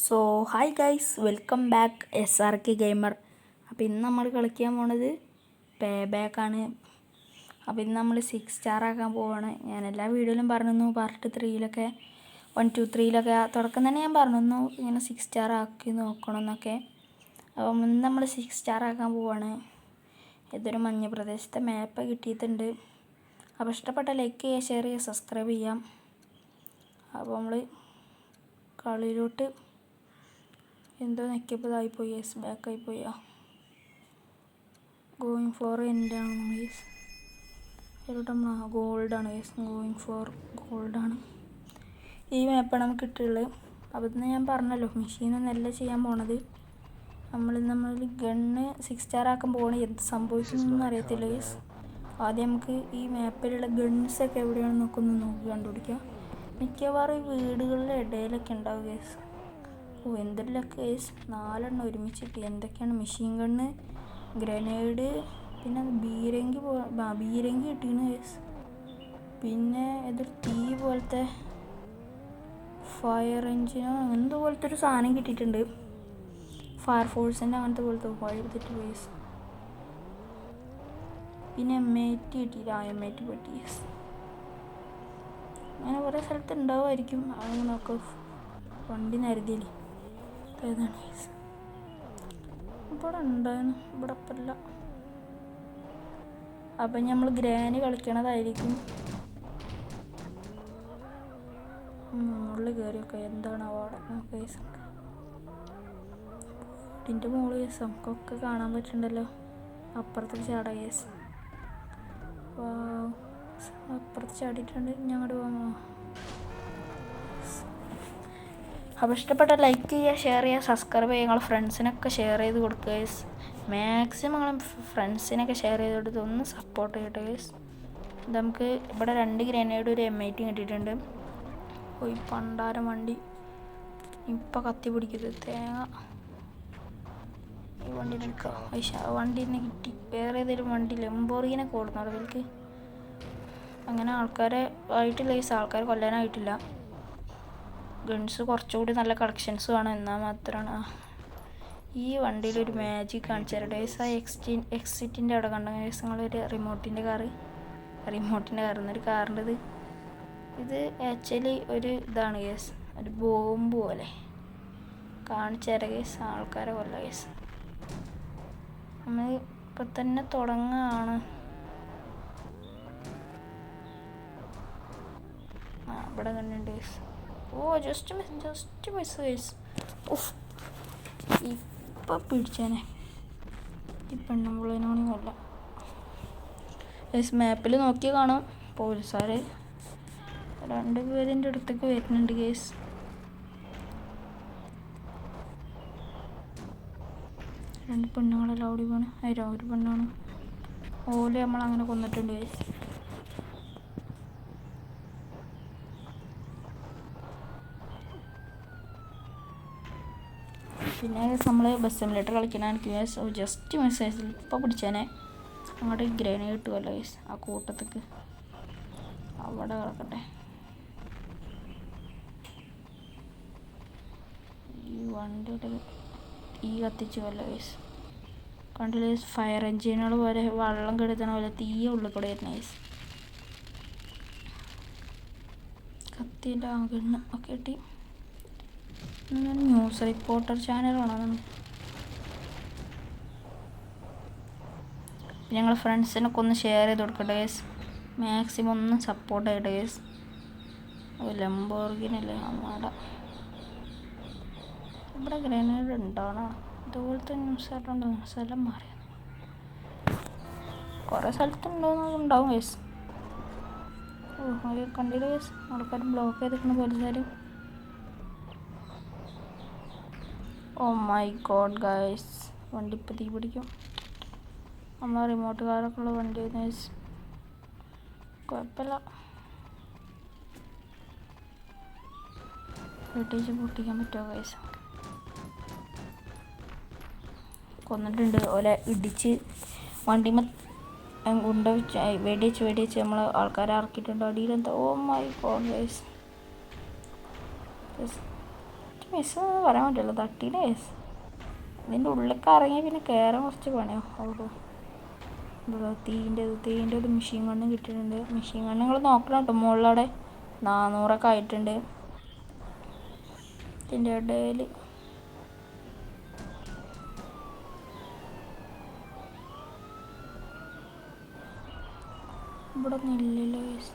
So hi guys, welcome back SRK gamer. അപ്പോൾ ഇന്ന് നമ്മൾ കളിക്കാൻ പോണത് പേ ബാക്കാണ്. അപ്പോൾ ഇന്ന് നമ്മൾ 6 സ്റ്റാർ ആക്കാൻ പോവാണ്. ഞാൻ എല്ലാ വീഡിയോയിലും പറഞ്ഞു, പാർട്ട് 3-ലൊക്കെ 1, 2, 3-ലൊക്കെ തുടക്കം തന്നെ ഞാൻ പറഞ്ഞു ഇങ്ങനെ 6 സ്റ്റാർ ആക്കി നോക്കണം എന്നൊക്കെ. അപ്പോൾ ഇന്ന് നമ്മൾ 6 സ്റ്റാർ ആക്കാൻ പോവാണ്. ഇതൊരു മഞ്ഞ പ്രദേശത്തെ മാപ്പ് കിട്ടിയിട്ടുണ്ട്. അപ്പോൾ ഇഷ്ടപ്പെട്ട ലൈക്ക് ചെയ്യുക, ഷെയർ ചെയ്യുക, സബ്സ്ക്രൈബ് ചെയ്യാം. അപ്പോൾ നമ്മൾ കളിയിലോട്ട് എന്തോ നെക്കിയപ്പോൾ ഇതായിപ്പോയി, ബാക്കായിപ്പോയി. ഗോയിങ് ഫോർ എന്താണ് ഗേസ്, എവിടെ ഗോൾഡാണ് ഗേസ്, ഗോയിങ് ഫോർ ഗോൾഡാണ്. ഈ മാപ്പാണ് നമുക്ക് കിട്ടിയുള്ളത്. അപ്പോൾ ഇന്ന് ഞാൻ പറഞ്ഞല്ലോ, മെഷീനൊന്നല്ല ചെയ്യാൻ പോണത്. നമ്മൾ ഗണ്ണ് 6 സ്റ്റാർ ആക്കാൻ പോകണേ. എന്ത് സംഭവിക്കുന്നൊന്നും അറിയത്തില്ല ഗേസ്. ആദ്യം നമുക്ക് ഈ മാപ്പിലുള്ള ഗൺസൊക്കെ എവിടെയാണെന്ന് നോക്കി കണ്ടുപിടിക്കാം. മിക്കവാറും ഈ വീടുകളുടെ ഇടയിലൊക്കെ ഉണ്ടാവും ഗേസ്. എന്തെല്ലാം കേസ് 4 ഒരുമിച്ചിട്ട് എന്തൊക്കെയാണ്, മെഷീൻ ഗണ്ണ്, ഗ്രനേഡ്, പിന്നെ ബീരങ്കി കിട്ടിയാണ് കേസ്. പിന്നെ ഇതൊരു തീ പോലത്തെ ഫയർ എഞ്ചിനോ അങ്ങനത്തെ പോലത്തെ ഒരു സാധനം കിട്ടിയിട്ടുണ്ട്. ഫയർ ഫോഴ്സിൻ്റെ അങ്ങനത്തെ പോലത്തെ വഴുത്തിട്ട് കേസ്. പിന്നെ M80 കിട്ടിയില്ല, M80 പെട്ടി കേസ്. അങ്ങനെ കുറേ സ്ഥലത്ത് ഉണ്ടാവുമായിരിക്കും. അങ്ങനെ നോക്കാം, വണ്ടി നരുതിയില്ലേ ഏതാണ് കേസ്. ഇവിടെ ഉണ്ടായിരുന്നു, ഇവിടെ ഇപ്പല്ല. അപ്പം നമ്മൾ ഗ്രാന് കളിക്കണതായിരിക്കും. മുകളിൽ കയറിയൊക്കെ എന്താണ് അവിടെ കേസ്. വീടിൻ്റെ മുകളിൽ കേസ് നമുക്കൊക്കെ കാണാൻ പറ്റുന്നുണ്ടല്ലോ. അപ്പുറത്തേക്ക് ചാടാ കേസ്. അപ്പുറത്ത് ചാടിയിട്ടുണ്ട്. ഞങ്ങോട്ട് പോകാമോ? അപ്പോൾ ഇഷ്ടപ്പെട്ട ലൈക്ക് ചെയ്യുക, ഷെയർ ചെയ്യുക, സബ്സ്ക്രൈബ് ചെയ്യുക. നിങ്ങൾ ഫ്രണ്ട്സിനൊക്കെ ഷെയർ ചെയ്ത് കൊടുക്കുക ഗൈസ്. മാക്സിമം നിങ്ങൾ ഫ്രണ്ട്സിനൊക്കെ ഷെയർ ചെയ്ത് കൊടുത്ത് ഒന്ന് സപ്പോർട്ട് ചെയ്യട്ടെ ഗൈസ്. നമുക്ക് ഇവിടെ 2 ഗ്രനേഡ്, ഒരു M80 കിട്ടിയിട്ടുണ്ട്. പോയി പണ്ടാരം വണ്ടി ഇപ്പം കത്തി പിടിക്കരുത് തേങ്ങ. ഈ വണ്ടി എടുക്കാം. വണ്ടി തന്നെ കിട്ടി. വേറെ ഏതെങ്കിലും വണ്ടി ലംബോർഗിനെ കൊടുക്കണം അവർക്ക്. അങ്ങനെ ആൾക്കാരെ ആയിട്ടില്ല ഗൈസ്, ആൾക്കാരെ കൊല്ലാനായിട്ടില്ല. ഗൺസ് കുറച്ചുകൂടി നല്ല കളക്ഷൻസ് വേണം, എന്നാൽ മാത്രമാണ്. ഈ വണ്ടിയിലൊരു മാജിക് കാണിച്ചു തരാം ഗൈസ്. ആ എക്സിറ്റിൻ്റെ അവിടെ കണ്ട ഗൈസ്, നിങ്ങളൊരു റിമോട്ടിൻ്റെ കാർ എന്നൊരു കാറിൻ്റെത്. ഇത് ആക്ച്വലി ഒരു ഇതാണ് ഗൈസ്, ഒരു ബോംബ് പോലെ കാണിച്ചു തരാം ഗൈസ്. ആൾക്കാരെ കൊല്ല ഗൈസ്. നമ്മൾ ഇപ്പം തന്നെ തുടങ്ങുകയാണ്. ഇവിടെ കണ്ടുണ്ട് guys. Oh just miss guys. ഓഫ്, ഇപ്പം പിടിച്ചേനെ. ഈ പെണ്ണുമ്പുള്ളതിനോട് കൊല്ലാം ഗൈസ്. മാപ്പിൽ നോക്കി കാണാം, പോലീസുകാർ 2 പേരിൻ്റെ അടുത്തേക്ക് വരുന്നുണ്ട് ഗൈസ്. രണ്ട് പെണ്ണുങ്ങളെല്ലാം ഓടി പോണ്. ഒരു പെണ്ണാണ്. ഓല് നമ്മളങ്ങനെ കൊന്നിട്ടുണ്ട് ഗൈസ്. പിന്നെ നമ്മൾ ബസ് സിമുലേറ്റർ കളിക്കണമെങ്കിൽ ജസ്റ്റ് മെസ്സേജിൽ ഇപ്പോൾ പിടിച്ചേനെ. അങ്ങോട്ട് ഗ്രനേഡ് കിട്ടുമല്ലോ ഗൈസ്. ആ കൂട്ടത്തേക്ക് അവിടെ കിടക്കട്ടെ. ഈ വണ്ടിയുടെ തീ കത്തിച്ചു പോലെ ഗൈസ്. കണ്ടില്ല ഗൈസ്, ഫയർ എഞ്ചിനുകൾ പോലെ വെള്ളം കെടുത്തണ പോലെ തീയ ഉള്ളിൽ കൂടെ വരുന്ന ഗൈസ്. കത്തിൻ്റെ ആകെണ്ണ ഒക്കെ കിട്ടി. ന്യൂസ് റിപ്പോർട്ടർ ചാനലാണോ? ഞങ്ങൾ ഫ്രണ്ട്സിനൊക്കെ ഒന്ന് ഷെയർ ചെയ്ത് കൊടുക്കട്ടെ ഗൈസ്. മാക്സിമം ഒന്ന് സപ്പോർട്ട് ചെയ്യട്ടെ ഗൈസ്. ലംബോർഗിനല്ലേ നമ്മുടെ ഇവിടെ ഗ്രനേഡ് ഉണ്ടാവണം. ഇതുപോലത്തെ ന്യൂസ് ആയിട്ടുണ്ടോ? സ്ഥലം മാറിയത് കുറേ സ്ഥലത്തുണ്ടാവും ഗൈസ്. കണ്ടില്ല ഗൈസ്, ആൾക്കാർ ബ്ലോക്ക് ചെയ്തിരിക്കുന്ന പോലീസുകാർ. ഓ മൈ ഗോഡ് ഗൈസ്, വണ്ടി ഇപ്പം തീ പിടിക്കും. നമ്മളെ റിമോട്ട് കാറൊക്കെ ഉള്ള വണ്ടി ഗൈസ്, കുഴപ്പമില്ല. വെട്ടിച്ച് പൊട്ടിക്കാൻ പറ്റുമോ ഗൈസ്? കൊന്നിട്ടുണ്ട്. ഓലെ ഇടിച്ച് വണ്ടിമ വെടിച്ച് നമ്മൾ ആൾക്കാരെ ഇറക്കിയിട്ടുണ്ട്. അടിയിലെന്താ? Oh my god guys, miss എന്ന് പറയാൻ പറ്റില്ല, തട്ടീൻ്റെ കേസ്. ഇതിൻ്റെ ഉള്ളിലേക്ക് ഇറങ്ങി പിന്നെ കയറാൻ കുറച്ച് പണിയോ. ഓഹോ, തീൻ്റെ ഒരു മെഷീൻ ഗണ്ണ് കിട്ടിയിട്ടുണ്ട്. മെഷീൻ ഗണ്ണ് നിങ്ങൾ നോക്കണം കേട്ടോ, മുകളിലവിടെ 400 ആയിട്ടുണ്ട്. ഇതിൻ്റെ ഇടയിൽ ഇവിടെ ഒന്നും ഇല്ലല്ലോ ഗൈസ്.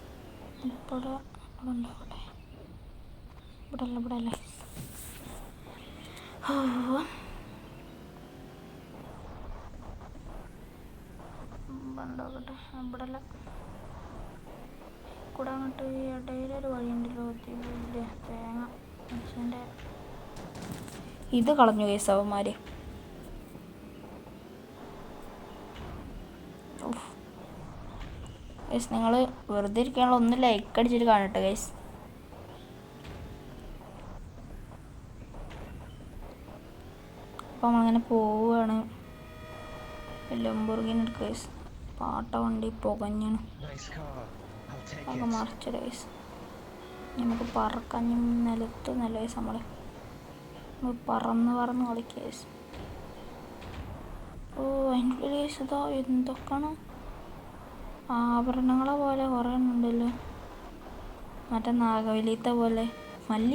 ഇവിടെ ഉണ്ടോ? ഇവിടെ അല്ലേ. ഉണ്ടാകട്ടെ, ഇവിടെ അല്ല. കൂടെ അങ്ങോട്ട് ഇടയിലൊരു വഴിയുണ്ടല്ലോ. ഇല്ല, തേങ്ങ മനുഷ്യൻ്റെ ഇത് കളഞ്ഞു ഗൈസ് അവന്മാർ. ഗൈസ് നിങ്ങൾ വെറുതെ ഇരിക്കാനുള്ള ഒന്ന് ലൈക്ക് അടിച്ചിട്ട് കാണട്ടെ ഗൈസ്. അപ്പം നമ്മളങ്ങനെ പോവുകയാണ്. ലംബോർഗിനി എടുക്കുക ഗൈസ്. പാട്ട വണ്ടി പുകഞ്ഞാണ് അതൊക്കെ മറിച്ച ഗൈസ്. നമുക്ക് പറക്കഞ്ഞും നിലത്തൊന്നല്ല ഗൈസ്, നമ്മൾ പറന്ന് കളിക്കുക ഗൈസ്. ഓ അതിൻ്റെ ഗൈസ് ഇതാ എന്തൊക്കെയാണ് ആഭരണങ്ങളെ പോലെ കുറേ ഉണ്ടല്ലോ. മറ്റേ നാഗവലിത്തെ പോലെ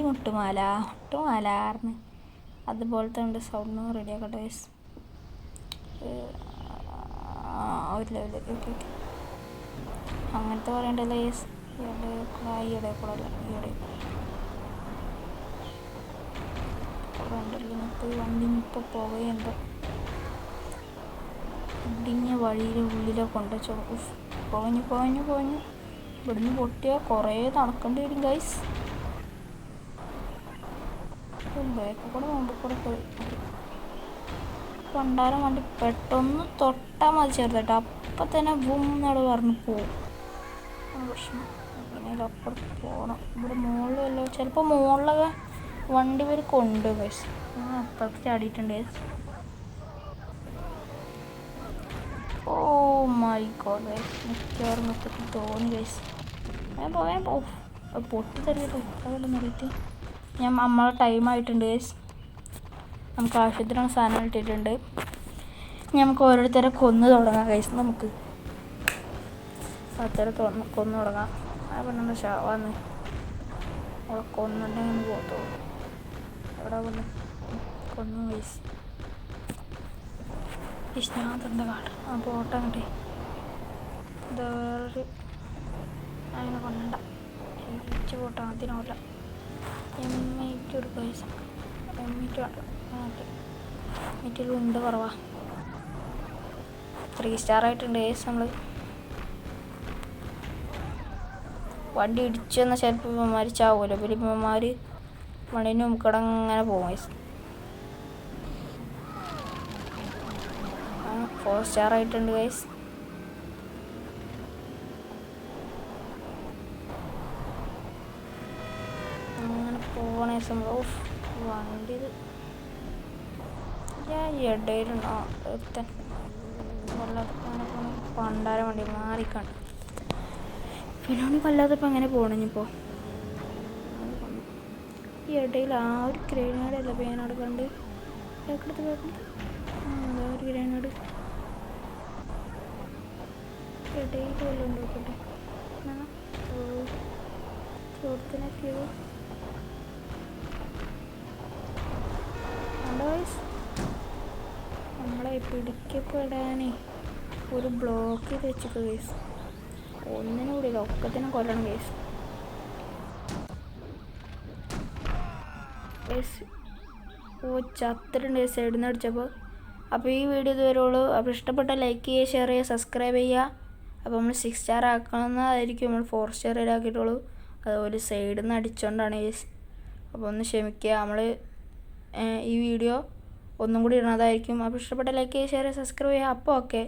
മുട്ടുമാലാർന്ന് അതുപോലത്തെ ഉണ്ട്. സൗണ്ട് റെഡിയാക്കട്ടെ ഗൈസ്. ഒരു ലെവൽ ഓക്കെ. അങ്ങനത്തെ പറയണ്ടല്ലോ ഗൈസ്. ഈയിടെ കൂടെ ഉണ്ടല്ലോ. ഇപ്പോൾ വണ്ടി ഇപ്പോൾ പുകയുണ്ടോ ഇടിഞ്ഞ വഴിയിലെ ഉള്ളിലോ കൊണ്ടുവച്ചോ. പോഞ്ഞു ഇവിടുന്ന് പൊട്ടിയാൽ കുറേ നടക്കേണ്ടി വരും ഗൈസ്. ബാക്കിൽ കൂടെ മുമ്പിൽ കൂടെ പോയി പണ്ടാരം വണ്ടി പെട്ടെന്ന് തൊട്ടാൽ മതി ചെറുതായിട്ട്, അപ്പം തന്നെ ബും എന്നോട് പറഞ്ഞ് പോവും. പ്രശ്നം എങ്ങനെയാലും അപ്പുറത്ത് പോകണം. ഇവിടെ മുകളിലല്ലോ, ചിലപ്പോൾ മുകളിലൊക്കെ വണ്ടി വരെ കൊണ്ടുപോകും ഗൈസ്. അപ്പുറത്ത് ചാടിയിട്ടുണ്ട് guys. Oh my god guys, മിക്കവാറും മൊത്തത്തിൽ തോന്നി ഗൈസ്. വേഗം പോ പൊട്ടിത്തെറിയിട്ട് അതല്ലെന്ന് അറിയിട്ട്. നമ്മളെ ടൈമായിട്ടുണ്ട് ഗൈസ്. നമുക്ക് ആവശ്യത്തിനുള്ള സാധനം ഇട്ടിട്ടുണ്ട്. നമുക്ക് ഓരോരുത്തരെ കൊന്നു തുടങ്ങാം ഗൈസ്. നമുക്ക് ഓരോരുത്തരെ കൊന്നു തുടങ്ങാം. ആ പെണ്ണെന്താ ഷാവാന്ന് അവിടെ കൊന്നുണ്ടെങ്കിൽ ഒന്ന് പോകത്തുള്ളൂ. എവിടെ വന്ന് കൊന്നു ഗൈസ്. ഇഷ്ടാന്തെന്താ കാട്ടും ആ പോട്ടെ അങ്ങോട്ടേ. ഇത് വേറൊരു അങ്ങനെ കൊണ്ട ഇച്ച് പോട്ടെ അതിനോല്ല. എമ്മയ്ക്ക് ഒരു പൈസ എമ്മിറ്റ് വേണ്ട. ഓക്കെ, മീറ്റിലുണ്ട് കുറവാ. 3 സ്റ്റാർ ആയിട്ടുണ്ട് ഗൈസ്. നമ്മൾ വണ്ടി ഇടിച്ചു വന്നാൽ ചിലപ്പോൾ ഇവന്മാർ ചാവുമല്ലോ. പിന്നെ ഇവന്മാർ വണ്ടീൻ്റെ മുക്കട അങ്ങനെ പോകും ഗൈസ്. 4 സ്റ്റാർ ആയിട്ടുണ്ട് ഗൈസ്. അങ്ങനെ പോകണേ സംഭവം. വണ്ടി ഞാൻ ഇടയിലുണ്ടോ ഒരുത്തൻ പണ്ടാര വണ്ടി മാറിക്കാണ്. പിന്നെ കൊല്ലാത്തപ്പോൾ അങ്ങനെ പോകണിപ്പോൾ. ഈ ഇടയിൽ ആ ഒരു ഗ്രേനേഡല്ല പേനോട് കണ്ട് കേക്കെടുത്ത് എന്താ ഒരു ഗ്രേനേഡ് ഇടയിൽ വല്ലതും ഉണ്ടാക്കട്ടെ. ചോദ്യത്തിനെത്തിയത് നമ്മളെ പിടിക്കപ്പെടാനേ ഒരു ബ്ലോക്ക് ചെയ്ത് വെച്ചിട്ട് കേസ്. ഒന്നിനും കൂടിയില്ല, ഒക്കത്തിനും കൊല്ലണം കേസ്. ഓ ചത്തിട്ടുണ്ട് സൈഡിൽ നിന്ന് അടിച്ചപ്പോൾ. അപ്പോൾ ഈ വീഡിയോ ഇതുവരെയുള്ളൂ. അപ്പോൾ ഇഷ്ടപ്പെട്ട ലൈക്ക് ചെയ്യുക, ഷെയർ ചെയ്യുക, സബ്സ്ക്രൈബ് ചെയ്യുക. അപ്പോൾ നമ്മൾ 6 സ്റ്റാർ ആക്കണമെന്നായിരിക്കും നമ്മൾ 4 സ്റ്റാർ ആക്കിയിട്ടുള്ളൂ. അതുപോലെ സൈഡിൽ നിന്ന് അടിച്ചുകൊണ്ടാണ് കേസ്. അപ്പോൾ ഒന്ന് ക്ഷമിക്കുക. നമ്മൾ ഈ വീഡിയോ ഒന്നും കൂടി ഇടുന്നതായിരിക്കും. അപ്പോൾ ഇഷ്ടപ്പെട്ട ലൈക്ക് ചെയ്യുക, ഷെയർ ചെയ്യുക, സബ്സ്ക്രൈബ് ചെയ്യുക. അപ്പോൾ ഓക്കെ.